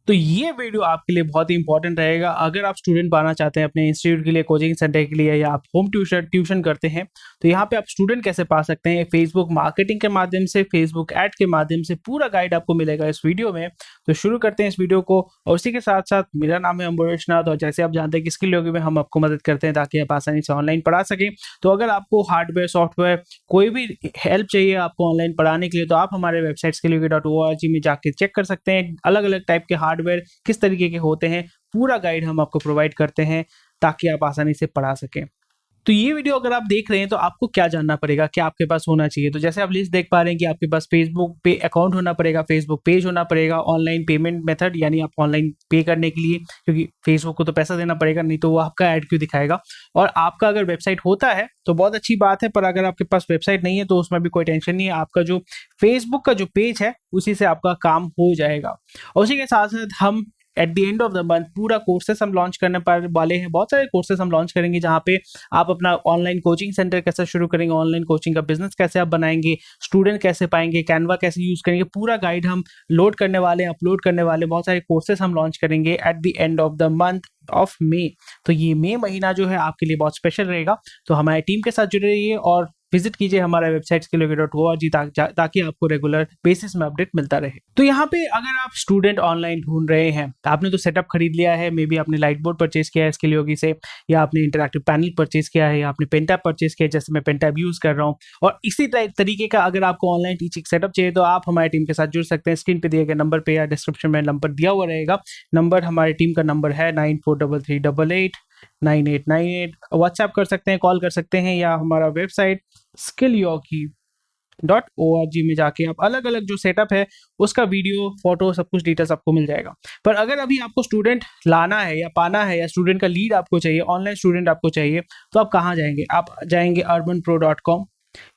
तो ये वीडियो आपके लिए बहुत ही इंपॉर्टेंट रहेगा अगर आप स्टूडेंट पाना चाहते हैं अपने इंस्टीट्यूट के लिए, कोचिंग सेंटर के लिए, या आप होम ट्यूशन करते हैं। तो यहाँ पे आप स्टूडेंट कैसे पा सकते हैं फेसबुक मार्केटिंग के माध्यम से, फेसबुक ऐड के माध्यम से, पूरा गाइड आपको मिलेगा इस वीडियो में। तो शुरू करते हैं इस वीडियो को। और उसी के साथ साथ मेरा नाम है अम्बरीश नाथ, और जैसे आप जानते हैं कि स्किल योगी में हम आपको मदद करते हैं ताकि आप आसानी से ऑनलाइन पढ़ा सकें। तो अगर आपको हार्डवेयर, सॉफ्टवेयर, कोई भी हेल्प चाहिए आपको ऑनलाइन पढ़ाने के लिए, तो आप हमारे वेबसाइट skillyogi.org में जाके चेक कर सकते हैं अलग अलग टाइप के हार्डवेयर किस तरीके के होते हैं। पूरा गाइड हम आपको प्रोवाइड करते हैं ताकि आप आसानी से पढ़ा सकें। तो ये वीडियो अगर आप देख रहे हैं तो आपको क्या जानना पड़ेगा, क्या आपके पास होना चाहिए। तो जैसे आप लिस्ट देख पा रहे हैं कि आपके पास फेसबुक पे अकाउंट होना पड़ेगा, फेसबुक पेज होना पड़ेगा, ऑनलाइन पेमेंट मेथड यानी आप ऑनलाइन पे करने के लिए, क्योंकि फेसबुक को तो पैसा देना पड़ेगा, नहीं तो वो आपका ऐड क्यों दिखाएगा। और आपका अगर वेबसाइट होता है तो बहुत अच्छी बात है, पर अगर आपके पास वेबसाइट नहीं है तो उसमें भी कोई टेंशन नहीं है। आपका जो फेसबुक का जो पेज है उसी से आपका काम हो जाएगा। और उसी के साथ साथ हम eight the end of the month पूरा कोर्सेस हम लॉन्च करने पर वाले हैं। बहुत सारे कोर्सेस हम लॉन्च करेंगे जहाँ पे आप अपना ऑनलाइन कोचिंग सेंटर कैसे शुरू करेंगे, ऑनलाइन कोचिंग का बिजनेस कैसे आप बनाएंगे, स्टूडेंट कैसे पाएंगे, कैनवा कैसे यूज करेंगे, पूरा गाइड हम लोड करने वाले हैं, अपलोड करने वाले। बहुत सारे कोर्सेस हम लॉन्च करेंगे at the end of the month of May. तो ये मई महीना जो है आपके लिए बहुत स्पेशल रहेगा। तो हमारे टीम के साथ जुड़े रहिए और विजिट कीजिए हमारा वेबसाइट skillyogi.org ताकि आपको रेगुलर बेसिस में अपडेट मिलता रहे। तो यहाँ पे अगर आप स्टूडेंट ऑनलाइन ढूंढ रहे हैं, तो आपने तो सेटअप खरीद लिया है, मे बी आपने लाइट बोर्ड परचेज किया है skillyogi से, या आपने इंटरैक्टिव पैनल परचेज किया है, या आपने पेंटैब परचेज किया है, जैसे मैं पेंटैब यूज कर रहा हूँ। और इसी तरीके का अगर आपको ऑनलाइन टीचिंग सेटअप चाहिए तो आप हमारी टीम के साथ जुड़ सकते हैं। स्क्रीन पे दिए गए नंबर पे या डिस्क्रिप्शन में नंबर दिया हुआ रहेगा। नंबर हमारी टीम का नंबर है 9433889898। व्हाट्सएप कर सकते हैं, कॉल कर सकते हैं, या हमारा वेबसाइट skillyogi.org में जाके आप अलग अलग जो सेटअप है उसका वीडियो, फोटो, सब कुछ डिटेल्स आपको मिल जाएगा। पर अगर अभी आपको स्टूडेंट लाना है या पाना है, या स्टूडेंट का लीड आपको चाहिए, ऑनलाइन स्टूडेंट आपको चाहिए, तो आप कहाँ जाएंगे? आप जाएंगे urbanpro.com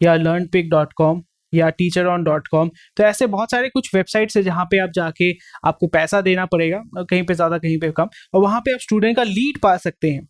या learnpick.com या teacheron.com। तो ऐसे बहुत सारे कुछ वेबसाइट्स है जहाँ पे आप जाके आपको पैसा देना पड़ेगा, कहीं पे ज़्यादा कहीं पे कम, और वहाँ पे आप स्टूडेंट का लीड पा सकते हैं।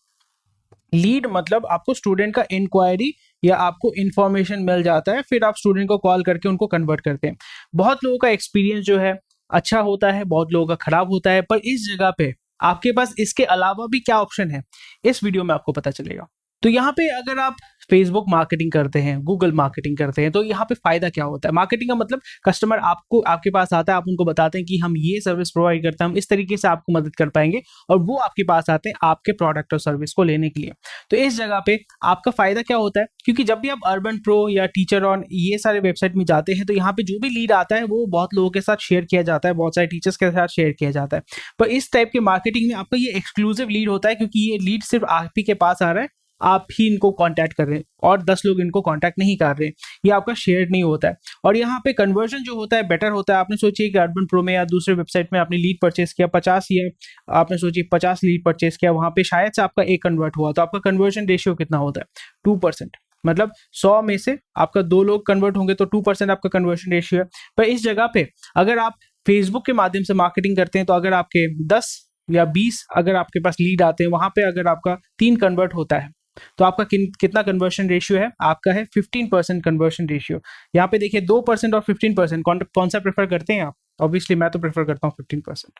लीड मतलब आपको स्टूडेंट का इंक्वायरी या आपको इन्फॉर्मेशन मिल जाता है, फिर आप स्टूडेंट को कॉल करके उनको कन्वर्ट करते हैं। बहुत लोगों का एक्सपीरियंस जो है अच्छा होता है, बहुत लोगों का खराब होता है, पर इस जगह पे आपके पास इसके अलावा भी क्या ऑप्शन है इस वीडियो में आपको पता चलेगा। तो यहाँ पे अगर आप फेसबुक मार्केटिंग करते हैं, गूगल मार्केटिंग करते हैं, तो यहाँ पे फायदा क्या होता है? मार्केटिंग का मतलब कस्टमर आपके पास आता है, आप उनको बताते हैं कि हम ये सर्विस प्रोवाइड करते हैं, हम इस तरीके से आपको मदद कर पाएंगे, और वो आपके पास आते हैं आपके प्रोडक्ट और सर्विस को लेने के लिए। तो इस जगह पे आपका फायदा क्या होता है? क्योंकि जब भी आप अर्बन प्रो या टीचर ऑन ये सारे वेबसाइट में जाते हैं तो यहाँ पे जो भी लीड आता है वो बहुत लोगों के साथ शेयर किया जाता है, बहुत सारे टीचर्स के साथ शेयर किया जाता है। पर इस टाइप के मार्केटिंग में आपका ये एक्सक्लूसिव लीड होता है, क्योंकि ये लीड सिर्फ आप ही के पास आ रहा है, आप ही इनको कांटेक्ट कर रहे हैं और 10 लोग इनको कांटेक्ट नहीं कर रहे हैं, ये आपका शेयर नहीं होता है। और यहाँ पे कन्वर्जन जो होता है बेटर होता है। आपने सोचिए कि अर्बन प्रो में या दूसरे वेबसाइट में आपने लीड परचेस किया 50, या आपने सोचिए 50 लीड परचेस किया, वहाँ पे शायद से आपका एक कन्वर्ट हुआ, तो आपका कन्वर्जन रेशियो कितना होता है? 2%। मतलब 100 में से आपका 2 लोग कन्वर्ट होंगे तो 2% आपका कन्वर्जन रेशियो है। पर इस जगह पे अगर आप फेसबुक के माध्यम से मार्केटिंग करते हैं तो अगर आपके 10 या 20 अगर आपके पास लीड आते हैं, वहां पे अगर आपका 3 कन्वर्ट होता है तो आपका कितना कन्वर्शन रेशियो है? आपका है 15% कन्वर्शन रेशियो। यहाँ पे देखिए 2% और 15%, कौन सा प्रेफर करते हैं आप? ऑब्वियसली मैं तो प्रेफर करता हूँ 15%।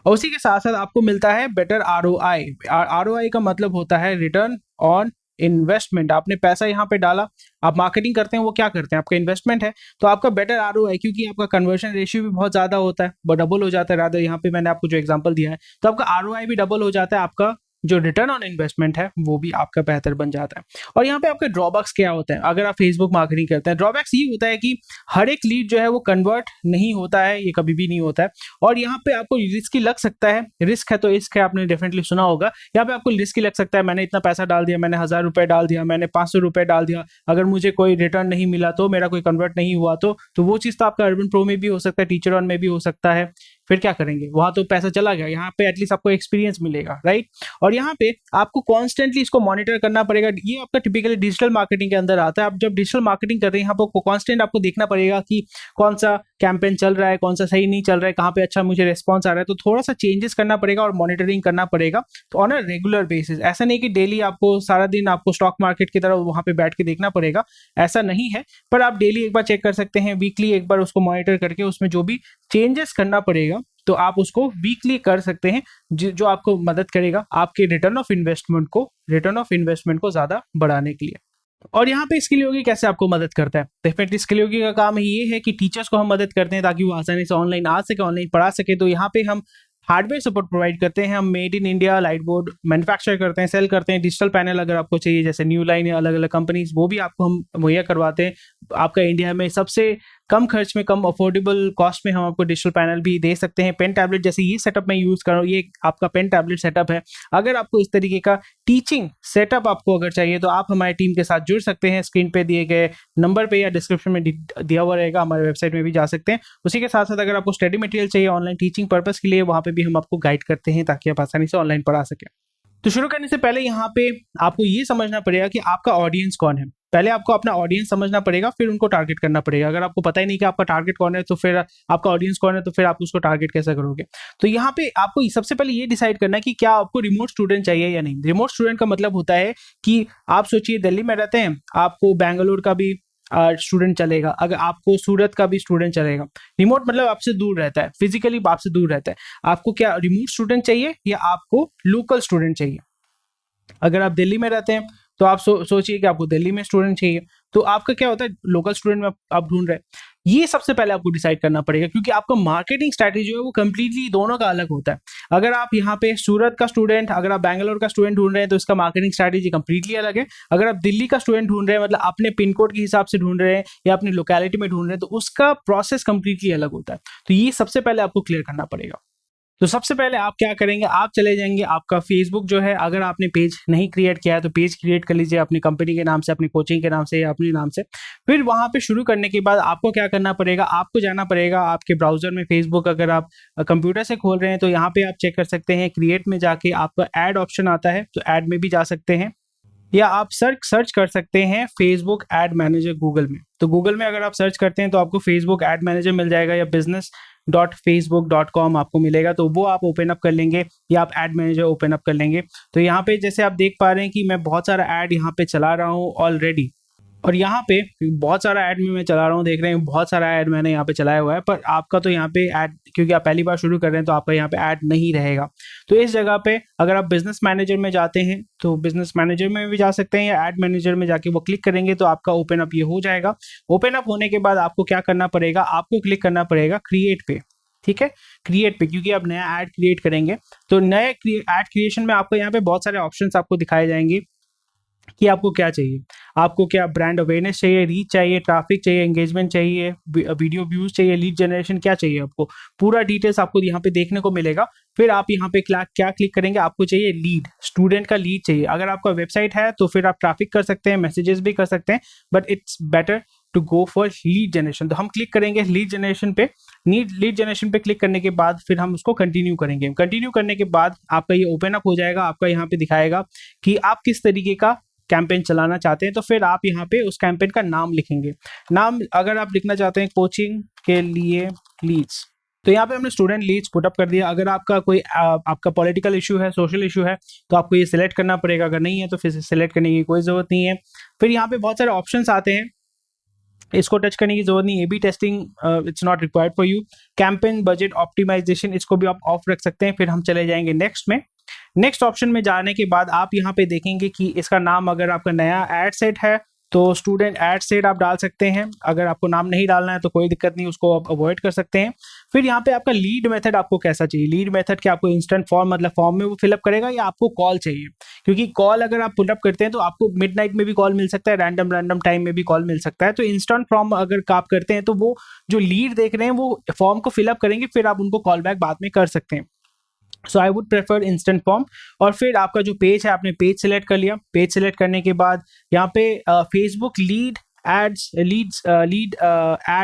और उसी के साथ साथ आपको मिलता है बेटर ROI। ROI का मतलब होता है रिटर्न ऑन इन्वेस्टमेंट। आपने पैसा यहाँ पे डाला, आप मार्केटिंग करते हैं, वो क्या करते हैं? आपका इन्वेस्टमेंट है, तो आपका बेटर ROI, क्योंकि आपका कन्वर्शन रेशियो भी बहुत ज्यादा होता है, वो डबल हो जाता है। रादर यहाँ पे मैंने आपको जो एग्जांपल दिया है, तो आपका ROI भी डबल हो जाता है, आपका जो रिटर्न ऑन इन्वेस्टमेंट है वो भी आपका बेहतर बन जाता है। और यहाँ पे आपके ड्रॉबैक्स क्या होते हैं अगर आप फेसबुक मार्केटिंग करते हैं? ड्रॉबैक्स ये होता है कि हर एक लीड जो है वो कन्वर्ट नहीं होता है, ये कभी भी नहीं होता है। और यहाँ पे आपको रिस्की लग सकता है, रिस्क है तो इश्क है, आपने डेफिनेटली सुना होगा। यहाँ पे आपको रिस्की लग सकता है, मैंने इतना पैसा डाल दिया, मैंने 1000 रुपए डाल दिया, मैंने 500 रुपए डाल दिया, अगर मुझे कोई रिटर्न नहीं मिला तो, मेरा कोई कन्वर्ट नहीं हुआ तो वो चीज़ तो आपका अर्बन प्रो में भी हो सकता है, टीचर ऑन में भी हो सकता है। फिर क्या करेंगे? वहां तो पैसा चला गया, यहाँ पे एटलीस्ट आपको एक्सपीरियंस मिलेगा, राइट। और यहाँ पे आपको कॉन्स्टेंटली इसको मॉनिटर करना पड़ेगा। ये आपका टिपिकली डिजिटल मार्केटिंग के अंदर आता है। आप जब डिजिटल मार्केटिंग कर रहे हैं, यहाँ पर कॉन्स्टेंट आपको देखना पड़ेगा कि कौन सा कैंपेन चल रहा है, कौन सा सही नहीं चल रहा है, कहाँ पे अच्छा मुझे रिस्पॉन्स आ रहा है, तो थोड़ा सा चेंजेस करना पड़ेगा और मॉनिटरिंग करना पड़ेगा। तो ऑन अ रेगुलर बेसिस, ऐसा नहीं कि डेली आपको सारा दिन आपको स्टॉक मार्केट की तरह वहाँ पे बैठ के देखना पड़ेगा, ऐसा नहीं है। पर आप डेली एक बार चेक कर सकते हैं, वीकली एक बार उसको मॉनिटर करके उसमें जो भी चेंजेस करना पड़ेगा तो आप उसको वीकली कर सकते हैं, जो आपको मदद करेगा आपके रिटर्न ऑफ इन्वेस्टमेंट को ज़्यादा बढ़ाने के लिए। और यहाँ पे स्किल योगी कैसे आपको मदद करता है? डेफिनेटली स्किल योगी का काम ये है कि टीचर्स को हम मदद करते हैं ताकि वो आसानी से ऑनलाइन आ सके, ऑनलाइन पढ़ा सके। तो यहाँ पे हम हार्डवेयर सपोर्ट प्रोवाइड करते हैं, हम made in India light board manufacture करते हैं, सेल करते हैं। डिजिटल पैनल अगर आपको चाहिए जैसे न्यू लाइन या अलग अलग कंपनीज, वो भी आपको हम मुहैया करवाते हैं। आपका इंडिया में सबसे कम खर्च में, कम अफोर्डेबल कॉस्ट में हम आपको डिजिटल पैनल भी दे सकते हैं। पेन टैबलेट जैसे ये सेटअप मैं यूज़ कर रहा हूँ, ये आपका पेन टैबलेट सेटअप है। अगर आपको इस तरीके का टीचिंग सेटअप आपको अगर चाहिए तो आप हमारी टीम के साथ जुड़ सकते हैं। स्क्रीन पे दिए गए नंबर पे या डिस्क्रिप्शन में दिया हुआ रहेगा, हमारे वेबसाइट में भी जा सकते हैं। उसी के साथ साथ अगर आपको स्टडी मटेरियल चाहिए ऑनलाइन टीचिंग पर्पस के लिए, वहाँ पे भी हम आपको गाइड करते हैं ताकि आप आसानी से ऑनलाइन पढ़ा सकें। तो शुरू करने से पहले यहाँ पे आपको ये समझना पड़ेगा कि आपका ऑडियंस कौन है। पहले आपको अपना ऑडियंस समझना पड़ेगा, फिर उनको टारगेट करना पड़ेगा। अगर आपको पता ही नहीं कि आपका टारगेट कौन है, तो फिर आपका ऑडियंस कौन है, तो फिर आप उसको टारगेट कैसे करोगे? तो यहाँ पे आपको सबसे पहले ये डिसाइड करना है कि क्या आपको रिमोट स्टूडेंट चाहिए या नहीं। रिमोट स्टूडेंट का मतलब होता है कि आप सोचिए दिल्ली में रहते हैं, आपको बैंगलोर का भी स्टूडेंट चलेगा, अगर आपको सूरत का भी स्टूडेंट चलेगा। रिमोट मतलब आपसे दूर रहता है, फिजिकली आपसे दूर रहता है। आपको क्या रिमोट स्टूडेंट चाहिए या आपको लोकल स्टूडेंट चाहिए? अगर आप दिल्ली में रहते हैं तो आप सोचिए कि आपको दिल्ली में स्टूडेंट चाहिए, तो आपका क्या होता है लोकल स्टूडेंट में आप ढूंढ रहे हैं। ये सबसे पहले आपको डिसाइड करना पड़ेगा, क्योंकि आपका मार्केटिंग स्ट्रैटेजी जो है वो कंप्लीटली दोनों का अलग होता है। अगर आप यहाँ पे सूरत का स्टूडेंट, अगर आप बैंगलोर का स्टूडेंट ढूंढ रहे हैं तो इसका मार्केटिंग स्ट्रैटेजी कंप्लीटली अलग है। अगर आप दिल्ली का स्टूडेंट ढूंढ रहे हैं, मतलब अपने पिन कोड के हिसाब से ढूंढ रहे हैं या अपनी लोकेलिटी में ढूंढ रहे हैं, तो उसका प्रोसेस कंप्लीटली अलग होता है। तो ये सबसे पहले आपको क्लियर करना पड़ेगा। तो सबसे पहले आप क्या करेंगे, आप चले जाएंगे आपका फेसबुक जो है, अगर आपने पेज नहीं क्रिएट किया है तो पेज क्रिएट कर लीजिए अपनी कंपनी के नाम से, अपनी कोचिंग के नाम से या अपने नाम से। फिर वहां पे शुरू करने के बाद आपको क्या करना पड़ेगा, आपको जाना पड़ेगा आपके ब्राउजर में। फेसबुक अगर आप कंप्यूटर से खोल रहे हैं तो यहाँ पे आप चेक कर सकते हैं, क्रिएट में जाके आपका ऐड ऑप्शन आता है, तो ऐड में भी जा सकते हैं, या आप सर्च कर सकते हैं फेसबुक एड मैनेजर गूगल में। तो गूगल में अगर आप सर्च करते हैं तो आपको फेसबुक एड मैनेजर मिल जाएगा, या business.facebook.com आपको मिलेगा, तो वो आप ओपन अप कर लेंगे या आप एड मैनेजर ओपन अप कर लेंगे। तो यहाँ पे जैसे आप देख पा रहे हैं कि मैं बहुत सारा ऐड यहाँ पे चला रहा हूँ ऑलरेडी, और यहाँ पे बहुत सारा ऐड में मैं चला रहा हूँ, देख रहे हैं बहुत सारा ऐड मैंने यहाँ पे चलाया हुआ है। पर आपका तो यहाँ पे ऐड, क्योंकि आप पहली बार शुरू कर रहे हैं तो आपका यहाँ पे ऐड नहीं रहेगा। तो इस जगह पे अगर आप बिजनेस मैनेजर में जाते हैं तो बिजनेस मैनेजर में भी जा सकते हैं, या ऐड मैनेजर में जाके वो क्लिक करेंगे तो आपका ओपन अप ये हो जाएगा। ओपन अप होने के बाद आपको क्या करना पड़ेगा, आपको क्लिक करना पड़ेगा क्रिएट पे। ठीक है, क्रिएट पे, क्योंकि आप नया ऐड क्रिएट करेंगे। तो नए ऐड क्रिएशन में आपको यहाँ पे बहुत सारे ऑप्शंस आपको दिखाए जाएंगे कि आपको क्या चाहिए। आपको क्या ब्रांड अवेयरनेस चाहिए, रीच चाहिए, ट्रैफिक चाहिए, एंगेजमेंट चाहिए, वीडियो व्यूज चाहिए, लीड जनरेशन, क्या चाहिए आपको, पूरा डिटेल्स आपको यहाँ पे देखने को मिलेगा। फिर आप यहाँ पे क्या क्लिक करेंगे, आपको चाहिए लीड, स्टूडेंट का लीड चाहिए। अगर आपका वेबसाइट है तो फिर आप ट्रैफिक कर सकते हैं, मैसेजेस भी कर सकते हैं, but it's better to go for lead generation. तो हम क्लिक करेंगे लीड जनरेशन पे। लीड जनरेशन पे क्लिक करने के बाद फिर हम उसको कंटिन्यू करेंगे। कंटिन्यू करने के बाद आपका ये ओपन अप हो जाएगा, आपका यहाँ पे दिखाएगा कि आप किस तरीके का कैंपेन चलाना चाहते हैं। तो फिर आप यहाँ पे उस कैंपेन का नाम लिखेंगे। नाम अगर आप लिखना चाहते हैं कोचिंग के लिए लीड्स, तो यहाँ पे हमने स्टूडेंट लीड्स पुट अप कर दिया। अगर आपका कोई आपका पॉलिटिकल इशू है, सोशल इशू है, तो आपको ये सिलेक्ट करना पड़ेगा। अगर नहीं है तो फिर सिलेक्ट करने की कोई जरूरत नहीं है। फिर यहाँ पे बहुत सारे ऑप्शंस आते हैं, इसको टच करने की जरूरत नहीं। A B testing it's not required for you. Campaign budget optimization, इसको भी आप ऑफ रख सकते हैं। फिर हम चले जाएंगे नेक्स्ट में। नेक्स्ट ऑप्शन में जाने के बाद आप यहाँ पे देखेंगे कि इसका नाम, अगर आपका नया एड सेट है तो स्टूडेंट एड सेट आप डाल सकते हैं। अगर आपको नाम नहीं डालना है तो कोई दिक्कत नहीं, उसको आप अवॉइड कर सकते हैं। फिर यहाँ पे आपका लीड मेथड आपको कैसा चाहिए। लीड मेथड क्या आपको इंस्टेंट फॉर्म, मतलब फॉर्म में वो फिलअप करेगा, या आपको कॉल चाहिए, क्योंकि कॉल अगर आप पुटअप करते हैं तो आपको मिडनाइट में भी कॉल मिल सकता है, रैंडम टाइम में भी कॉल मिल सकता है। तो इंस्टेंट फॉर्म अगर आप करते हैं तो वो जो लीड देख रहे हैं वो फॉर्म को फिलअप करेंगे, फिर आप उनको कॉल बैक बाद में कर सकते हैं। So I would prefer instant form. और फिर आपका जो पेज है, आपने पेज सेलेक्ट कर लिया। पेज सेलेक्ट करने के बाद यहाँ पे फेसबुक लीड एड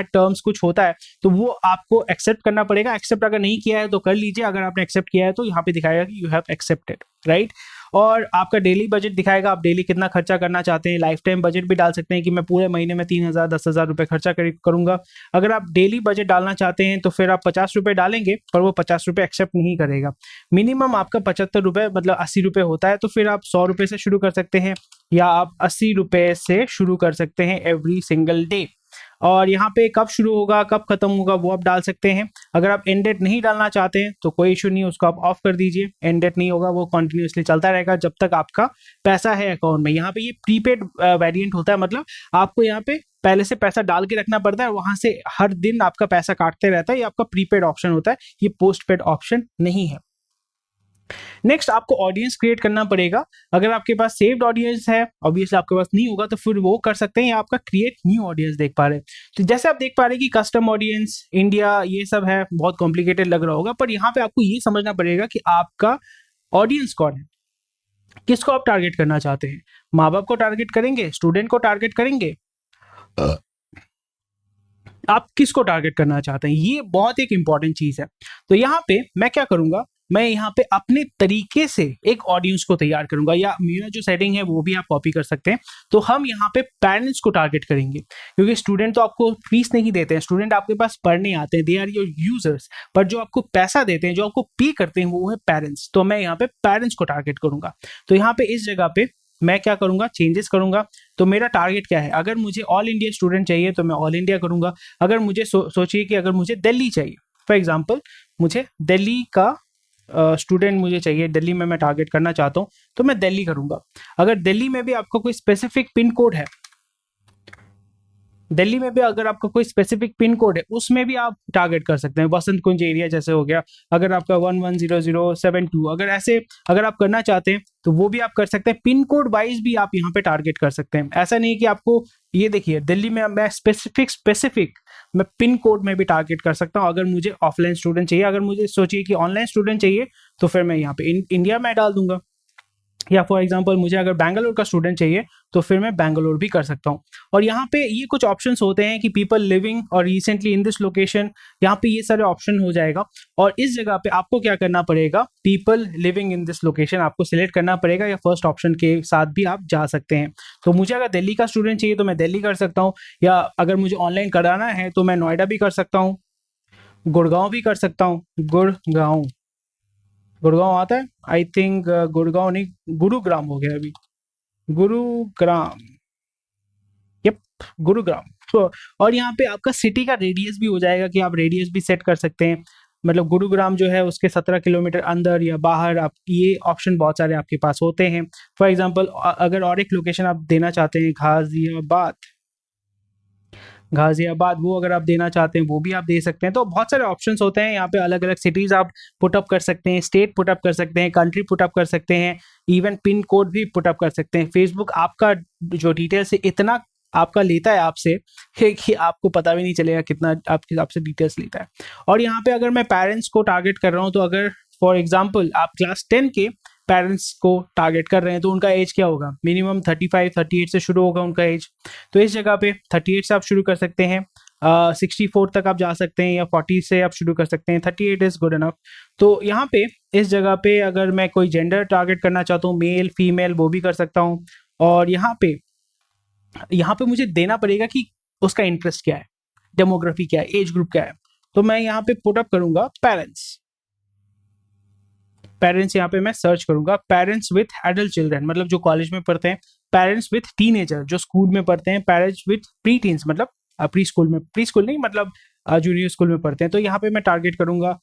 टर्म्स कुछ होता है, तो वो आपको एक्सेप्ट करना पड़ेगा। एक्सेप्ट अगर नहीं किया है तो कर लीजिए, अगर आपने एक्सेप्ट किया है तो यहाँ पे दिखाएगा कि यू हैव एक्सेप्टेड, राइट। और आपका डेली बजट दिखाएगा, आप डेली कितना खर्चा करना चाहते हैं। लाइफ टाइम बजट भी डाल सकते हैं कि मैं पूरे महीने में 3,000 10,000 रुपये खर्चा करूंगा। अगर आप डेली बजट डालना चाहते हैं तो फिर आप 50 रुपये डालेंगे, पर वो 50 रुपये एक्सेप्ट नहीं करेगा। मिनिमम आपका 75 रुपये मतलब 80 रुपये होता है, तो फिर आप 100 रुपये से शुरू कर सकते हैं, या आप 80 रुपये से शुरू कर सकते हैं एवरी सिंगल डे। और यहाँ पे कब शुरू होगा कब खत्म होगा वो आप डाल सकते हैं। अगर आप एंड डेट नहीं डालना चाहते हैं तो कोई इशू नहीं, उसको आप ऑफ कर दीजिए। एंड डेट नहीं होगा, वो कंटिन्यूअसली चलता रहेगा जब तक आपका पैसा है अकाउंट में। यहाँ पे ये प्रीपेड वेरिएंट होता है, मतलब आपको यहाँ पे पहले से पैसा डाल के रखना पड़ता है, वहां से हर दिन आपका पैसा काटते रहता है। ये आपका प्रीपेड ऑप्शन होता है, ये पोस्ट पेड ऑप्शन नहीं है। नेक्स्ट आपको ऑडियंस क्रिएट करना पड़ेगा। अगर आपके पास सेव्ड ऑडियंस है, ऑब्वियसली आपके पास नहीं होगा, तो फिर वो कर सकते हैं। या आपका क्रिएट न्यू ऑडियंस देख पा रहे हैं, तो जैसे आप देख पा रहे हैं कि कस्टम ऑडियंस, इंडिया, ये सब है, बहुत कॉम्प्लिकेटेड लग रहा होगा, पर यहाँ पे आपको ये समझना पड़ेगा कि आपका ऑडियंस कौन है, किसको आप टारगेट करना चाहते हैं। माँ बाप को टारगेट करेंगे, स्टूडेंट को टारगेट करेंगे, आप किसको टारगेट करना चाहते हैं, ये बहुत एक इंपॉर्टेंट चीज है। तो यहाँ पे मैं क्या करूंगा, मैं यहाँ पे अपने तरीके से एक ऑडियंस को तैयार करूंगा, या मेरा जो सेटिंग है वो भी आप कॉपी कर सकते हैं। तो हम यहाँ पे पेरेंट्स को टारगेट करेंगे, क्योंकि स्टूडेंट तो आपको फीस नहीं देते हैं, स्टूडेंट आपके पास पढ़ने आते हैं, दे आर योर यूजर्स। पर जो आपको पैसा देते हैं, जो आपको पे करते हैं, वो है पेरेंट्स। तो मैं यहाँ पे पेरेंट्स को टारगेट करूंगा। तो यहाँ पे इस जगह पे मैं क्या करूंगा, चेंजेस करूंगा। तो मेरा टारगेट क्या है, अगर मुझे ऑल इंडिया स्टूडेंट चाहिए तो मैं ऑल इंडिया करूंगा। अगर मुझे सोचिए कि अगर मुझे दिल्ली चाहिए, फॉर एग्जांपल मुझे दिल्ली का स्टूडेंट मुझे चाहिए, दिल्ली में मैं टारगेट करना चाहता हूं, तो मैं दिल्ली करूंगा। अगर दिल्ली में भी आपका कोई स्पेसिफिक पिन कोड है, दिल्ली में भी अगर आपका कोई स्पेसिफिक पिन कोड है, उसमें भी आप टारगेट कर सकते हैं। वसंत कुंज एरिया जैसे हो गया, अगर आपका 110072, अगर ऐसे अगर आप करना चाहते हैं तो वो भी आप कर सकते हैं। पिन कोड वाइज भी आप यहाँ पे टारगेट कर सकते हैं। ऐसा नहीं कि आपको, ये देखिए दिल्ली में मैं स्पेसिफिक मैं पिन कोड में भी टारगेट कर सकता हूँ। अगर मुझे ऑफलाइन स्टूडेंट चाहिए, अगर मुझे सोचिए कि ऑनलाइन स्टूडेंट चाहिए, तो फिर मैं यहाँ पे इंडिया में डाल दूंगा। या फॉर एग्जांपल मुझे अगर बैंगलोर का स्टूडेंट चाहिए, तो फिर मैं बैंगलोर भी कर सकता हूँ। और यहाँ पे ये कुछ ऑप्शंस होते हैं कि पीपल लिविंग और रिसेंटली इन दिस लोकेशन, यहाँ पे ये सारे ऑप्शन हो जाएगा। और इस जगह पे आपको क्या करना पड़ेगा, people living in this location आपको सिलेक्ट करना पड़ेगा, या फर्स्ट ऑप्शन के साथ भी आप जा सकते हैं। तो मुझे अगर दिल्ली का स्टूडेंट चाहिए तो मैं दिल्ली कर सकता हूँ, या अगर मुझे ऑनलाइन कराना है तो मैं नोएडा भी कर सकता हूँ, गुड़गांव भी कर सकता हूँ। गुड़गांव आता है, आई थिंक गुड़गांव नहीं, गुरुग्राम हो गया अभी, गुरुग्राम, यप, गुरुग्राम। तो और यहाँ पे आपका सिटी का रेडियस भी हो जाएगा, कि आप रेडियस भी सेट कर सकते हैं। मतलब गुरुग्राम जो है उसके 17 किलोमीटर अंदर या बाहर, आप ये ऑप्शन बहुत सारे आपके पास होते हैं। फॉर एग्जांपल अगर और एक लोकेशन आप देना चाहते हैं, गाजियाबाद, वो अगर आप देना चाहते हैं वो भी आप दे सकते हैं। तो बहुत सारे ऑप्शंस होते हैं यहाँ पे, अलग अलग सिटीज आप पुटअप कर सकते हैं, स्टेट पुटअप कर सकते हैं, कंट्री पुटअप कर सकते हैं, इवन पिन कोड भी पुटअप कर सकते हैं। फेसबुक आपका जो डिटेल्स है इतना आपका लेता है आपसे कि आपको पता भी नहीं चलेगा कितना आपसे डिटेल्स लेता है। और यहाँ पे अगर मैं पेरेंट्स को टारगेट कर रहा हूँ, तो अगर फॉर एग्जाम्पल आप क्लास 10 के पेरेंट्स को टारगेट कर रहे हैं, तो उनका एज क्या होगा, मिनिमम 35-38 से शुरू होगा उनका एज। तो इस जगह पे 38 से आप शुरू कर सकते हैं, 64 तक आप जा सकते हैं, या 40 से आप शुरू कर सकते हैं, 38 इज गुड इनफ। तो यहाँ पे इस जगह पे अगर मैं कोई जेंडर टारगेट करना चाहता हूँ, मेल फीमेल, वो भी कर सकता हूँ। और यहाँ पे मुझे देना पड़ेगा कि उसका इंटरेस्ट क्या है, डेमोग्राफी क्या है, एज ग्रुप क्या है। तो मैं यहाँ पे पुटअप करूंगा पेरेंट्स यहाँ पे मैं सर्च करूंगा, पेरेंट्स विथ एडल्ट चिल्ड्रन, मतलब जो कॉलेज में पढ़ते हैं, पेरेंट्स विथ टीनेजर जो स्कूल में पढ़ते हैं, पेरेंट्स विथ प्री टीन्स मतलब प्री स्कूल नहीं मतलब जूनियर स्कूल में पढ़ते हैं। तो यहाँ पे मैं टारगेट करूंगा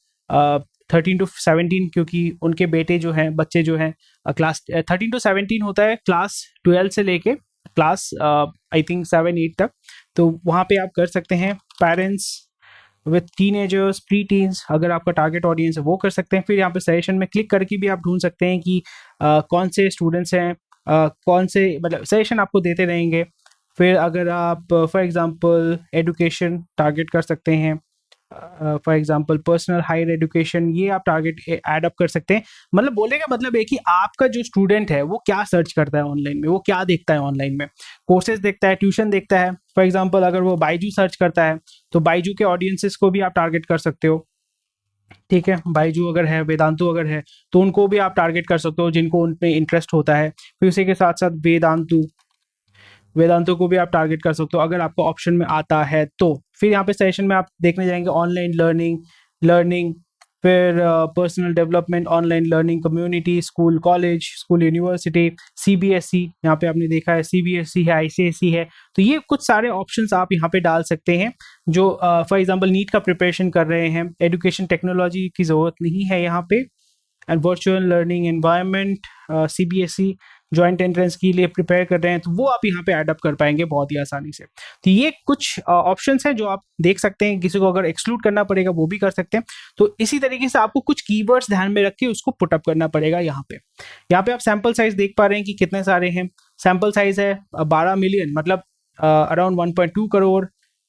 13 to 17, क्योंकि उनके बेटे जो हैं, बच्चे जो हैं, क्लास 13 to 17 होता है क्लास 12 से लेके क्लास आई थिंक 7-8 तक। तो वहाँ पे आप कर सकते हैं parents with teenagers, pre teens, अगर आपका टारगेट ऑडियंस है वो कर सकते हैं। फिर यहाँ पे सजेशन में क्लिक करके भी आप ढूंढ सकते हैं कि कौन से स्टूडेंट्स हैं, कौन से, मतलब सजेशन आपको देते रहेंगे। फिर अगर आप फॉर एग्जांपल एजुकेशन टारगेट कर सकते हैं, for example personal higher education, ये आप टारगेट ऐड अप कर सकते हैं। मतलब बोलने का मतलब है कि आपका जो स्टूडेंट है वो क्या सर्च करता है ऑनलाइन में, वो क्या देखता है ऑनलाइन में, कोर्सेज देखता है, ट्यूशन देखता है। फॉर एग्जांपल अगर वो बायजू सर्च करता है, तो बायजू के ऑडियंसेस को भी आप टारगेट कर सकते हो। ठीक है, बायजू अगर है, वेदांतु अगर है, तो उनको भी आप टारगेट कर सकते हो, जिनको उन पे इंटरेस्ट होता है। फिर उसी के साथ साथ वेदांतों को भी आप टारगेट कर सकते हो, अगर आपको ऑप्शन में आता है तो। फिर यहाँ पे सेशन में आप देखने जाएंगे ऑनलाइन लर्निंग, फिर personal development, online learning, community, school college, school university, CBSE, यहाँ पे आपने देखा है सीबीएसई है, आईसीएसई है। तो ये कुछ सारे ऑप्शंस आप यहाँ पे डाल सकते हैं जो फॉर एग्जांपल नीट का प्रिपरेशन कर रहे हैं। एजुकेशन टेक्नोलॉजी की ज़रूरत नहीं है यहाँ पे। And virtual learning environment, CBSE joint entrance के लिए प्रिपेयर कर रहे हैं, तो वो आप यहाँ पे ऐड अप कर पाएंगे बहुत ही आसानी से। तो ये कुछ ऑप्शंस हैं जो आप देख सकते हैं। किसी को अगर एक्सक्लूड करना पड़ेगा वो भी कर सकते हैं। तो इसी तरीके से आपको कुछ कीवर्ड्स ध्यान में रख के उसको पुट अप करना पड़ेगा। यहाँ पे आप सैंपल साइज देख पा रहे हैं कि कितने सारे हैं। सैंपल साइज है 12 मिलियन, मतलब अराउंड 1.2 करोड़।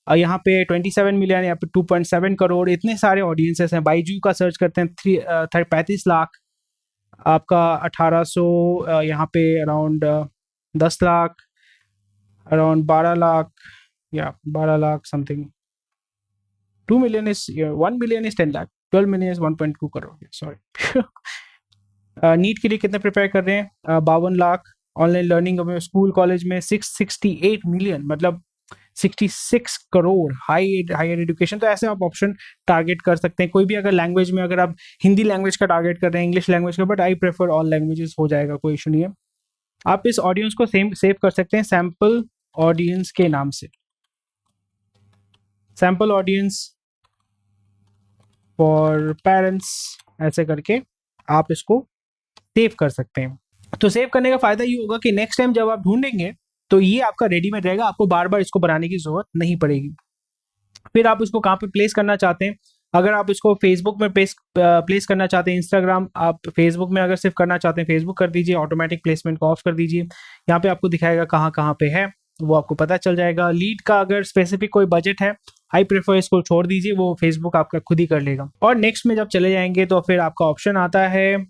यहाँ पे 27 मिलियन, यहाँ पे 2.7 करोड़। इतने सारे ऑडियंसेस हैं। बाईजू का सर्च करते हैं 35 लाख, आपका 1800, यहाँ पे अराउंड 10 लाख, अराउंड 12 लाख, या 12 lakh something. 2 million is 1 million is 10 lakh, 12 million is 1.2 crore, sorry. NEET के लिए कितने प्रिपेयर कर रहे हैं? 52 लाख। ऑनलाइन लर्निंग में स्कूल कॉलेज में 668 मिलियन, मतलब 66 करोड़। हायर एजुकेशन, तो ऐसे आप ऑप्शन टारगेट कर सकते हैं। कोई भी अगर लैंग्वेज में, अगर आप हिंदी लैंग्वेज का टारगेट कर रहे हैं, इंग्लिश लैंग्वेज का, but I prefer all languages, हो जाएगा, कोई इशू नहीं है। आप इस ऑडियंस को सेव कर सकते हैं सैंपल ऑडियंस के नाम से। सैंपल ऑडियंस फॉर पेरेंट्स, ऐसे करके आप इसको सेव कर सकते हैं। तो सेव करने का फायदा ये होगा कि नेक्स्ट टाइम जब आप ढूंढेंगे तो ये आपका रेडीमेड रहेगा, आपको बार बार इसको बनाने की जरूरत नहीं पड़ेगी। फिर आप इसको कहाँ पे प्लेस करना चाहते हैं? अगर आप इसको फेसबुक में प्लेस करना चाहते हैं, इंस्टाग्राम, आप फेसबुक में अगर सिर्फ करना चाहते हैं, फेसबुक कर दीजिए, ऑटोमेटिक प्लेसमेंट को ऑफ कर दीजिए। यहाँ पे आपको दिखाएगा कहाँ कहाँ पे है, वो आपको पता चल जाएगा। लीड का अगर स्पेसिफिक कोई बजट है, आई प्रेफर इसको छोड़ दीजिए, वो फेसबुक आपका खुद ही कर लेगा। और नेक्स्ट में जब चले जाएंगे तो फिर आपका ऑप्शन आता है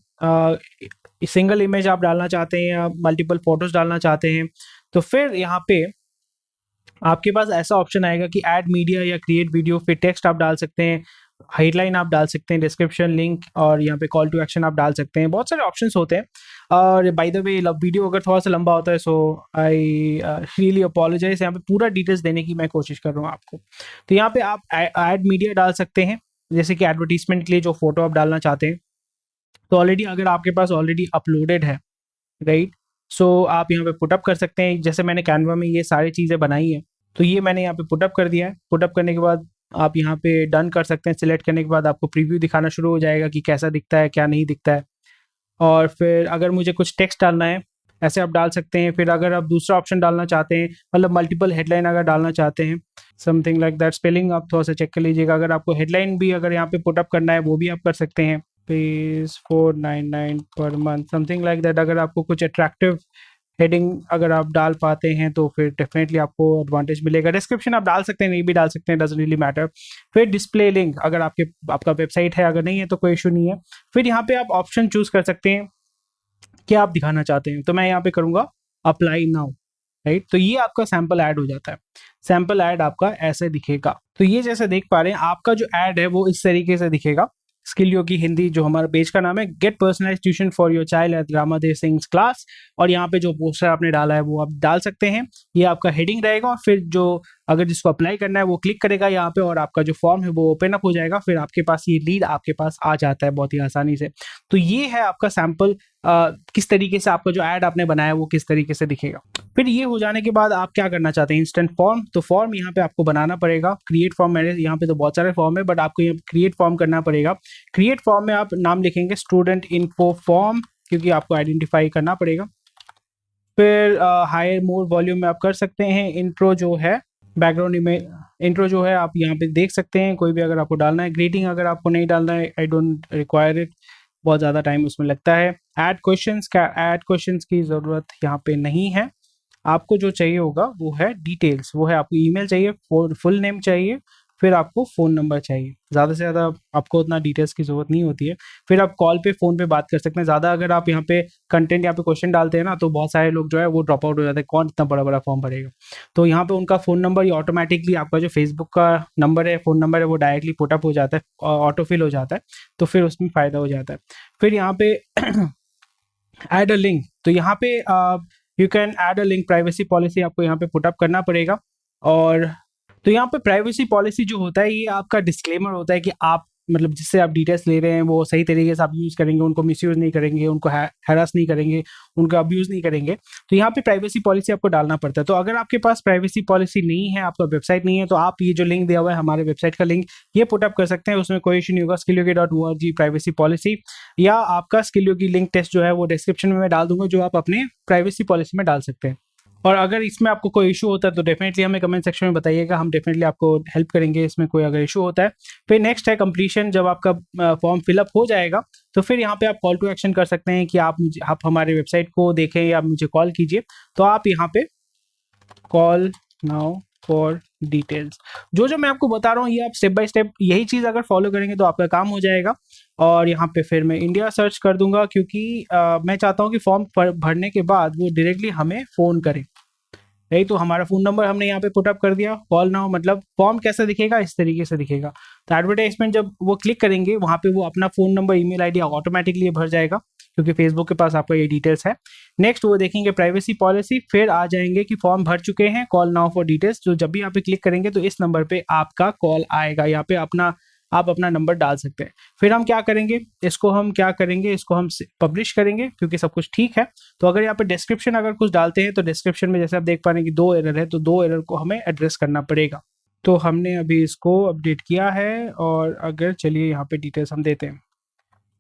सिंगल इमेज आप डालना चाहते हैं या मल्टीपल फोटोज डालना चाहते हैं, तो फिर यहाँ पे आपके पास ऐसा ऑप्शन आएगा कि ऐड मीडिया या क्रिएट वीडियो। फिर टेक्स्ट आप डाल सकते हैं, हेडलाइन आप डाल सकते हैं, डिस्क्रिप्शन, लिंक, और यहाँ पे कॉल टू एक्शन आप डाल सकते हैं। बहुत सारे ऑप्शंस होते हैं। और बाय द वे, वीडियो अगर थोड़ा सा लंबा होता है, सो आई रियली अपोलोजाइज। यहाँ पे पूरा डिटेल्स देने की मैं कोशिश कर रहा हूँ आपको। तो यहाँ पे आप ऐड मीडिया डाल सकते हैं, जैसे कि एडवर्टीजमेंट के लिए जो फोटो आप डालना चाहते हैं। तो ऑलरेडी अगर आपके पास ऑलरेडी अपलोडेड है, राइट, सो आप यहाँ पे पुटअप कर सकते हैं। जैसे मैंने कैनवा में ये सारी चीज़ें बनाई हैं, तो ये मैंने यहाँ पे पुटअप कर दिया है। पुटअप करने के बाद आप यहाँ पे डन कर सकते हैं। सिलेक्ट करने के बाद आपको प्रीव्यू दिखाना शुरू हो जाएगा कि कैसा दिखता है, क्या नहीं दिखता है। और फिर अगर मुझे कुछ टेक्स्ट डालना है, ऐसे आप डाल सकते हैं। फिर अगर आप दूसरा ऑप्शन डालना चाहते हैं, मतलब मल्टीपल हेडलाइन अगर डालना चाहते हैं, समथिंग लाइक दैट, स्पेलिंग आप थोड़ा सा चेक कर लीजिएगा। अगर आपको हेडलाइन भी अगर यहाँ पे पुटअप करना है, वो भी आप कर सकते हैं। Page 499 per month, something like that. अगर आपको कुछ अट्रैक्टिव हेडिंग अगर आप डाल पाते हैं तो फिर डेफिनेटली आपको एडवांटेज मिलेगा। डिस्क्रिप्शन आप डाल सकते हैं, नहीं भी डाल सकते हैं, डजंट रियली मैटर। फिर डिस्प्ले लिंक, अगर आपका वेबसाइट है, अगर नहीं है तो कोई इशू नहीं है। फिर यहाँ पे आप ऑप्शन चूज कर सकते हैं क्या आप दिखाना चाहते हैं। तो मैं यहाँ पे करूँगा अप्लाई नाउ, राइट। तो ये आपका सैंपल ऐड हो जाता है। सैंपल ऐड आपका ऐसे दिखेगा। तो ये जैसे देख पा रहे हैं, आपका जो ऐड है वो इस तरीके से दिखेगा। स्किल योगी हिंदी, जो हमारा पेज का नाम है, get personalize tuition for your child at Ramadev Singh class. और यहाँ पे जो पोस्टर आपने डाला है वो आप डाल सकते हैं। ये आपका हेडिंग रहेगा। और फिर जो अगर जिसको अप्लाई करना है वो क्लिक करेगा यहाँ पे, और आपका जो फॉर्म है वो ओपन अप हो जाएगा। फिर आपके पास ये लीड आपके पास आ जाता है बहुत ही आसानी से। तो ये है आपका सैंपल, किस तरीके से आपका जो ऐड आपने बनाया वो किस तरीके से दिखेगा। फिर ये हो जाने के बाद आप क्या करना चाहते हैं, इंस्टेंट फॉर्म। तो फॉर्म यहाँ पे आपको बनाना पड़ेगा। क्रिएट फॉर्म, मैंने यहाँ पे तो बहुत सारे फॉर्म है, बट आपको यहाँ क्रिएट फॉर्म करना पड़ेगा। क्रिएट फॉर्म में आप नाम लिखेंगे स्टूडेंट इन्फो फॉर्म, क्योंकि आपको आइडेंटिफाई करना पड़ेगा। फिर हायर मोर वॉल्यूम में आप कर सकते हैं। इंट्रो जो है, बैकग्राउंड इमेज इंट्रो जो है आप यहाँ पे देख सकते हैं, कोई भी अगर आपको डालना है। ग्रीटिंग अगर आपको नहीं डालना है, आई डोंट रिक्वायर इट, बहुत ज़्यादा टाइम उसमें लगता है। ऐड क्वेश्चंस की ज़रूरत यहाँ पे नहीं है। आपको जो चाहिए होगा वो है डिटेल्स, वो है आपको ईमेल चाहिए, फुल नेम चाहिए, फिर आपको फ़ोन नंबर चाहिए। ज़्यादा से ज़्यादा आपको उतना डिटेल्स की ज़रूरत नहीं होती है। फिर आप कॉल पे, फ़ोन पे बात कर सकते हैं। ज़्यादा अगर आप यहाँ पे कंटेंट, यहाँ पे क्वेश्चन डालते हैं ना, तो बहुत सारे लोग जो है वो ड्रॉप आउट हो जाते हैं। कौन इतना बड़ा बड़ा फॉर्म भरेगा। तो यहाँ पे उनका फ़ोन नंबर या ऑटोमेटिकली आपका जो फेसबुक का नंबर है, फ़ोन नंबर है, वो डायरेक्टली पुटअप हो जाता है, ऑटो फिल हो जाता है। तो फिर उसमें फ़ायदा हो जाता है। फिर यहाँ पे ऐड अ लिंक, तो यहाँ पे you can add a link. Privacy policy आपको यहाँ पे पुटअप करना पड़ेगा। और तो यहाँ पे प्राइवेसी पॉलिसी जो होता है, ये आपका डिस्क्लेमर होता है कि आप मतलब जिससे आप डिटेल्स ले रहे हैं वो सही तरीके से आप यूज़ करेंगे, उनको मिसयूज़ नहीं करेंगे, उनको हैरास नहीं करेंगे, उनका अब्यूज़ नहीं करेंगे, तो यहाँ पे प्राइवेसी पॉलिसी आपको डालना पड़ता है। तो अगर आपके पास प्राइवेसी पॉलिसी नहीं है, आपका वेबसाइट नहीं है, तो आप ये जो लिंक दिया हुआ है हमारे वेबसाइट का लिंक, ये पुट अप कर सकते हैं। उसमें कोई इशू नहीं होगा। skillyogi.org प्राइवेसी पॉलिसी, या आपका स्किलयोगी लिंक टेस्ट जो है वो डिस्क्रिप्शन में मैं डाल दूंगा, जो आप अपने प्राइवेसी पॉलिसी में डाल सकते हैं। और अगर इसमें आपको कोई इशू होता है तो डेफिनेटली हमें कमेंट सेक्शन में बताइएगा, हम डेफिनेटली आपको हेल्प करेंगे इसमें कोई अगर इशू होता है। फिर नेक्स्ट है कंप्लीशन। जब आपका फॉर्म फिलअप हो जाएगा तो फिर यहाँ पे आप कॉल टू एक्शन कर सकते हैं कि आप हमारे वेबसाइट को देखें या मुझे कॉल कीजिए। तो आप यहाँ पे कॉल नाउ फॉर डिटेल्स, जो मैं आपको बता रहा हूँ ये आप स्टेप बाय स्टेप यही चीज़ अगर फॉलो करेंगे तो आपका काम हो जाएगा। और यहाँ पे फिर मैं इंडिया सर्च कर दूंगा, क्योंकि मैं चाहता हूँ कि फॉर्म भरने के बाद वो डायरेक्टली हमें फ़ोन करें। यही तो हमारा फ़ोन नंबर हमने यहाँ पे पुट अप कर दिया। कॉल नाउ मतलब फॉर्म कैसा दिखेगा, इस तरीके से दिखेगा। तो एडवर्टाइजमेंट जब वो क्लिक करेंगे वहाँ पे वो अपना phone number, email ID automatically भर जाएगा, क्योंकि फेसबुक के पास आपका ये डिटेल्स है। नेक्स्ट वो देखेंगे प्राइवेसी पॉलिसी, फिर आ जाएंगे कि फॉर्म भर चुके हैं, कॉल नाउ फॉर डिटेल्स। तो जब भी यहाँ पे क्लिक करेंगे तो इस नंबर पे आपका कॉल आएगा, यहाँ पे आप अपना नंबर डाल सकते हैं। फिर हम क्या करेंगे, इसको हम पब्लिश करेंगे, क्योंकि सब कुछ ठीक है। तो अगर यहाँ पे डिस्क्रिप्शन अगर कुछ डालते हैं तो डिस्क्रिप्शन में जैसे आप देख पा रहे हैं कि 2 एरर है, तो 2 एरर को हमें एड्रेस करना पड़ेगा। तो हमने अभी इसको अपडेट किया है, और अगर चलिए यहाँ पे डिटेल्स हम देते हैं,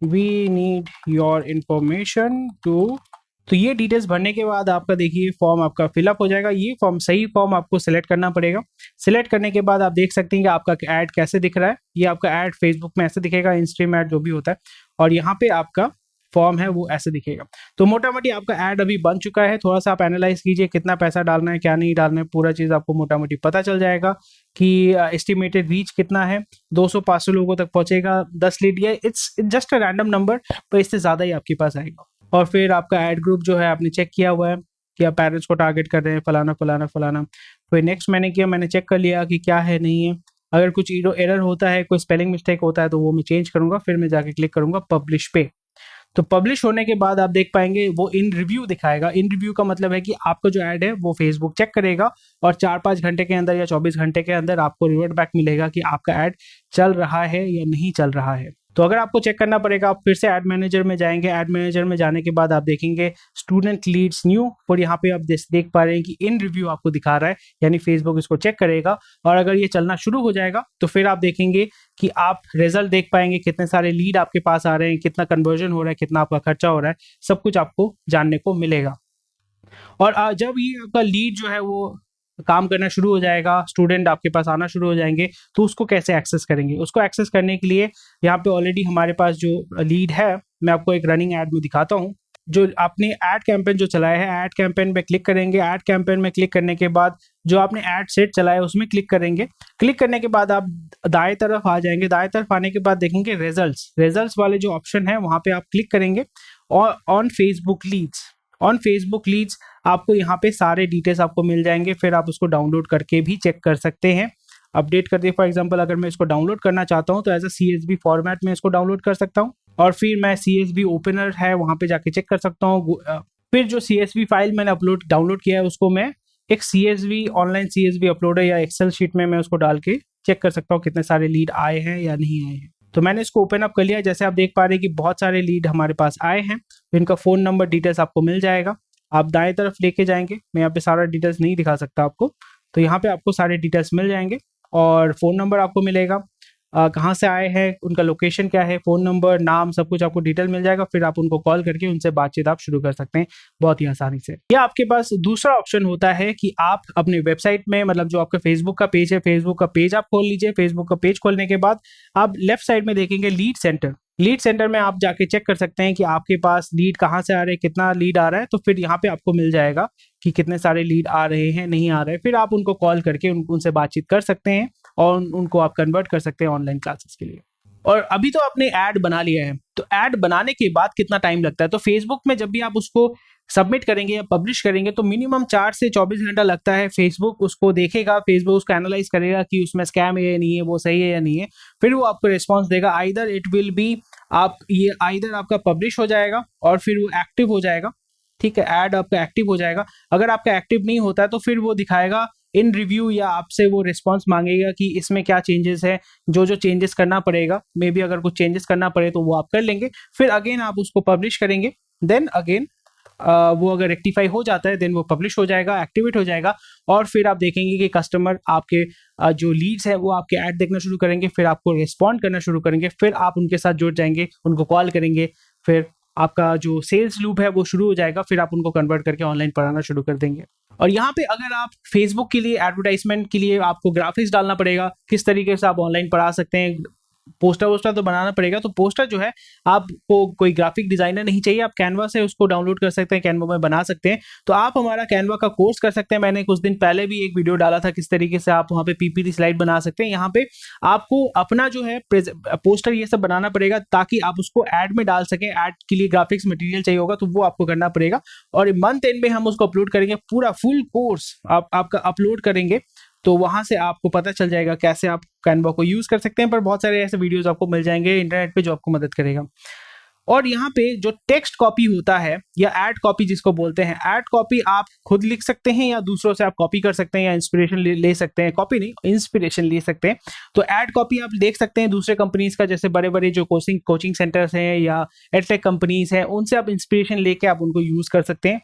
we need your information too. तो ये डिटेल्स भरने के बाद आपका देखिए फॉर्म आपका फिलअप हो जाएगा। ये फॉर्म, सही फॉर्म आपको सिलेक्ट करना पड़ेगा। सिलेक्ट करने के बाद आप देख सकते हैं कि आपका ऐड कैसे दिख रहा है। ये आपका ऐड फेसबुक में ऐसे दिखेगा, इंस्ट्रीम ऐड जो भी होता है, और यहाँ पे आपका फॉर्म है वो ऐसे दिखेगा। तो मोटा मोटी आपका ऐड अभी बन चुका है। थोड़ा सा आप एनालाइज कीजिए कितना पैसा डालना है, क्या नहीं डालना है, पूरा चीज़ आपको मोटा मोटी पता चल जाएगा कि एस्टिमेटेड रीच कितना है। 200-500 लोगों तक पहुंचेगा, 10 लीड, ये it's just a random number, पर इससे ज़्यादा ही आपके पास आएगा। और फिर आपका ऐड ग्रुप जो है आपने चेक किया हुआ है कि आप पेरेंट्स को टारगेट कर रहे हैं, फलाना फलाना फलाना। फिर नेक्स्ट मैंने किया, मैंने चेक कर लिया कि क्या है नहीं है। अगर कुछ एरर होता है, कोई स्पेलिंग मिस्टेक होता है तो वो मैं चेंज करूंगा। फिर मैं जाके क्लिक करूंगा पब्लिश पे। तो पब्लिश होने के बाद आप देख पाएंगे वो इन रिव्यू दिखाएगा। इन रिव्यू का मतलब है कि आपका जो ऐड है वो फेसबुक चेक करेगा, और 4-5 घंटे के अंदर या 24 घंटे के अंदर आपको रिवर्ट बैक मिलेगा कि आपका ऐड चल रहा है या नहीं चल रहा है। तो अगर आपको चेक करना पड़ेगा, आप फिर से ऐड मैनेजर में जाएंगे। ऐड मैनेजर में जाने के बाद आप देखेंगे स्टूडेंट लीड्स न्यू, और यहाँ पे आप देख पा रहे हैं कि इन रिव्यू आपको दिखा रहा है, यानी फेसबुक इसको चेक करेगा। और अगर ये चलना शुरू हो जाएगा तो फिर आप देखेंगे कि आप रिजल्ट देख पाएंगे, कितने सारे लीड आपके पास आ रहे हैं, कितना कन्वर्जन हो रहा है, कितना आपका खर्चा हो रहा है, सब कुछ आपको जानने को मिलेगा। और जब ये आपका लीड जो है वो काम करना शुरू हो जाएगा, स्टूडेंट आपके पास आना शुरू हो जाएंगे, तो उसको कैसे एक्सेस करेंगे। उसको एक्सेस करने के लिए यहाँ पे ऑलरेडी हमारे पास जो लीड है, मैं आपको एक रनिंग ऐड में दिखाता हूँ। जो आपने ऐड कैंपेन जो चलाया है, ऐड कैंपेन में क्लिक करेंगे। ऐड कैंपेन में क्लिक करने के बाद जो आपने ऐड सेट चलाया है उसमें क्लिक करेंगे। क्लिक करने के बाद आप दाएं तरफ आ जाएंगे। दाएं तरफ आने के बाद देखेंगे रिजल्ट्स वाले जो ऑप्शन है वहाँ पे आप क्लिक करेंगे, और ऑन फेसबुक लीड्स आपको यहाँ पे सारे डिटेल्स आपको मिल जाएंगे। फिर आप उसको डाउनलोड करके भी चेक कर सकते हैं, अपडेट कर दिए। फॉर एग्जांपल अगर मैं इसको डाउनलोड करना चाहता हूँ तो एज अ CSV फॉर्मेट में इसको डाउनलोड कर सकता हूँ, और फिर मैं CSV ओपनर है वहाँ पे जाके चेक कर सकता हूँ। फिर जो CSV फाइल मैंने डाउनलोड किया है उसको मैं एक ऑनलाइन CSV अपलोडर या एक्सेल शीट में मैं उसको डाल के चेक कर सकता हूँ कितने सारे लीड आए हैं या नहीं आए हैं। तो मैंने इसको ओपन अप कर लिया। जैसे आप देख पा रहे हैं कि बहुत सारे लीड हमारे पास आए हैं। इनका फ़ोन नंबर डिटेल्स आपको मिल जाएगा। आप दाएं तरफ लेके जाएंगे, मैं यहाँ पे सारा डिटेल्स नहीं दिखा सकता आपको, तो यहाँ पे आपको सारे डिटेल्स मिल जाएंगे, और फ़ोन नंबर आपको मिलेगा, कहाँ से आए हैं, उनका लोकेशन क्या है, फ़ोन नंबर, नाम, सब कुछ आपको डिटेल मिल जाएगा। फिर आप उनको कॉल करके उनसे बातचीत आप शुरू कर सकते हैं बहुत ही आसानी से। या आपके पास दूसरा ऑप्शन होता है कि आप अपने वेबसाइट में, मतलब जो आपका फेसबुक का पेज है, फेसबुक का पेज आप खोल लीजिए। फेसबुक का पेज खोलने के बाद आप लेफ्ट साइड में देखेंगे लीड सेंटर में आप जाके चेक कर सकते हैं कि आपके पास लीड कहाँ से आ रहे हैं, कितना लीड आ रहा है। तो फिर यहाँ पे आपको मिल जाएगा कि कितने सारे लीड आ रहे हैं, नहीं आ रहे। फिर आप उनको कॉल करके उनसे बातचीत कर सकते हैं, और उनको आप कन्वर्ट कर सकते हैं ऑनलाइन क्लासेस के लिए। और अभी तो आपने ऐड बना लिया है, तो ऐड बनाने के बाद कितना टाइम लगता है। तो फेसबुक में जब भी आप उसको सबमिट करेंगे या पब्लिश करेंगे तो मिनिमम 4 से 24 घंटा लगता है। फेसबुक उसको देखेगा, फेसबुक उसको एनालाइज करेगा कि उसमें स्कैम है या नहीं है, वो सही है या नहीं है। फिर वो आपको रिस्पॉन्स देगा। आइदर आपका पब्लिश हो जाएगा और फिर वो एक्टिव हो जाएगा, ठीक है, ऐड आपका एक्टिव हो जाएगा। अगर आपका एक्टिव नहीं होता है तो फिर वो दिखाएगा इन रिव्यू या आपसे वो रिस्पॉन्स मांगेगा कि इसमें क्या चेंजेस है, जो जो चेंजेस करना पड़ेगा, मे बी अगर कुछ चेंजेस करना पड़े तो वो आप कर लेंगे, फिर अगेन आप उसको पब्लिश करेंगे, देन अगेन वो अगर रेक्टिफाई हो जाता है देन वो पब्लिश हो जाएगा, एक्टिवेट हो जाएगा, और फिर आप देखेंगे कि कस्टमर आपके जो लीड्स है वो आपके ऐड देखना शुरू करेंगे, फिर आपको रिस्पॉन्ड करना शुरू करेंगे, फिर आप उनके साथ जुड़ जाएंगे, उनको कॉल करेंगे, फिर आपका जो सेल्स लूप है वो शुरू हो जाएगा, फिर आप उनको कन्वर्ट करके ऑनलाइन पढ़ाना शुरू कर देंगे। और यहाँ पे अगर आप फेसबुक के लिए एडवर्टाइजमेंट के लिए आपको ग्राफिक्स डालना पड़ेगा, किस तरीके से आप ऑनलाइन पढ़ा सकते हैं, पोस्टर वोस्टर तो बनाना पड़ेगा, तो पोस्टर जो है आपको कोई ग्राफिक डिजाइनर नहीं चाहिए, आप कैनवा से उसको डाउनलोड कर सकते हैं, कैनवा में बना सकते हैं। तो आप हमारा कैनवा का कोर्स कर सकते हैं, मैंने कुछ दिन पहले भी एक वीडियो डाला था किस तरीके से आप वहाँ पे पीपीटी स्लाइड बना सकते हैं। यहाँ पे आपको अपना जो है पोस्टर ये सब बनाना पड़ेगा ताकि आप उसको ऐड में डाल सकें, ऐड के लिए ग्राफिक्स मटेरियल चाहिए होगा तो वो आपको करना पड़ेगा, और मंथ एंड में हम उसको अपलोड करेंगे, पूरा फुल कोर्स आपका अपलोड करेंगे, तो वहां से आपको पता चल जाएगा कैसे आप कैनवा को यूज कर सकते हैं। पर बहुत सारे ऐसे वीडियोस आपको मिल जाएंगे इंटरनेट पे जो आपको मदद करेगा। और यहाँ पे जो टेक्स्ट कॉपी होता है या एड कॉपी जिसको बोलते हैं, एड कॉपी आप खुद लिख सकते हैं या दूसरों से आप कॉपी कर सकते हैं या इंस्पिरेशन ले सकते हैं, कॉपी नहीं इंस्पिरेशन ले सकते हैं। तो एड कॉपी आप देख सकते हैं दूसरे कंपनीज का, जैसे बड़े बड़े जो कोचिंग सेंटर्स हैं या एडटेक कंपनीज हैं, उनसे आप इंस्पिरेशन लेके आप उनको यूज कर सकते हैं।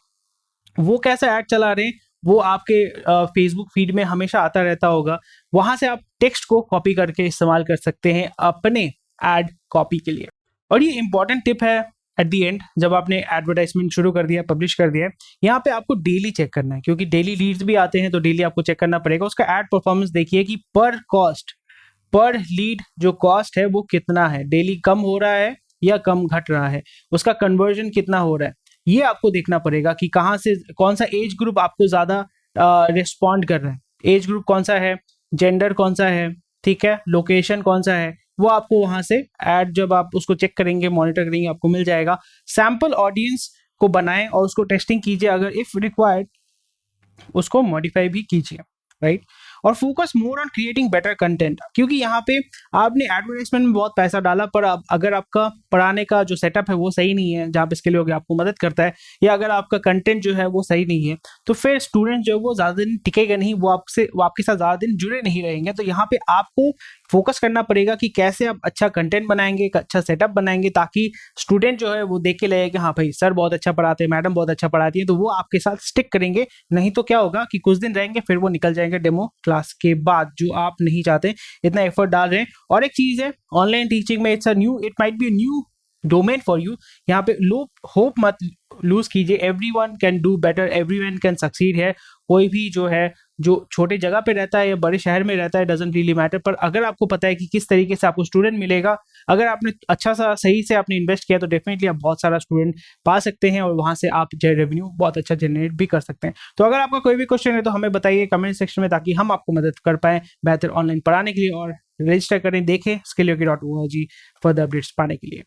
वो कैसा ऐड चला रहे हैं वो आपके फेसबुक फीड में हमेशा आता रहता होगा, वहां से आप टेक्स्ट को कॉपी करके इस्तेमाल कर सकते हैं अपने एड कॉपी के लिए। और ये इंपॉर्टेंट टिप है एट दी एंड, जब आपने एडवर्टाइजमेंट शुरू कर दिया, पब्लिश कर दिया, यहाँ पे आपको डेली चेक करना है, क्योंकि डेली लीड्स भी आते हैं तो डेली आपको चेक करना पड़ेगा। उसका एड परफॉर्मेंस देखिए कि पर लीड जो कॉस्ट है वो कितना है, डेली कम हो रहा है या कम घट रहा है, उसका कन्वर्जन कितना हो रहा है, ये आपको देखना पड़ेगा कि कहाँ से कौन सा एज ग्रुप आपको ज्यादा रिस्पॉन्ड कर रहा है, एज ग्रुप कौन सा है, जेंडर कौन सा है, ठीक है, लोकेशन कौन सा है, वो आपको वहां से ऐड जब आप उसको चेक करेंगे, मॉनिटर करेंगे, आपको मिल जाएगा। सैंपल ऑडियंस को बनाएं और उसको टेस्टिंग कीजिए, अगर इफ रिक्वायर्ड उसको मॉडिफाई भी कीजिए, राइट। और focus more on creating better content, क्योंकि यहाँ पे आपने एडवर्टाइजमेंट में बहुत पैसा डाला, पर अगर आपका पढ़ाने का जो सेटअप है वो सही नहीं है, जहाँ पे इसके लिए आपको मदद करता है, या अगर आपका कंटेंट जो है वो सही नहीं है, तो फिर स्टूडेंट जो है वो ज्यादा दिन टिकेगा नहीं, वो आपके साथ ज्यादा दिन जुड़े नहीं रहेंगे। तो यहाँ पे आपको फोकस करना पड़ेगा कि कैसे आप अच्छा कंटेंट बनाएंगे, एक अच्छा सेटअप बनाएंगे, ताकि स्टूडेंट जो है वो देख के लगे कि हाँ भाई सर बहुत अच्छा पढ़ाते हैं, मैडम बहुत अच्छा पढ़ाती है, तो वो आपके साथ स्टिक करेंगे। नहीं तो क्या होगा कि कुछ दिन रहेंगे फिर वो निकल जाएंगे डेमो क्लास के बाद, जो आप नहीं चाहते, इतना एफर्ट डाल रहे हैं। और एक चीज है ऑनलाइन टीचिंग में, it might be new domain for you, यहाँ पे होप मत लूज कीजिए, everyone can do better, everyone can succeed है। कोई भी जो है जो छोटे जगह पे रहता है या बड़े शहर में रहता है, डजंट रियली मैटर, पर अगर आपको पता है कि किस तरीके से आपको स्टूडेंट मिलेगा, अगर आपने अच्छा सा सही से आपने इन्वेस्ट किया, तो डेफिनेटली आप बहुत सारा स्टूडेंट पा सकते हैं और वहां से आप रेवेन्यू बहुत अच्छा जनरेट भी कर सकते हैं। तो अगर आपका कोई भी क्वेश्चन है तो हमें बताइए कमेंट सेक्शन में, ताकि हम आपको मदद कर पाए बेहतर ऑनलाइन पढ़ाने के लिए। और रजिस्टर करें, देखें skillyogi.org फर्दर अपडेट्स पाने के लिए।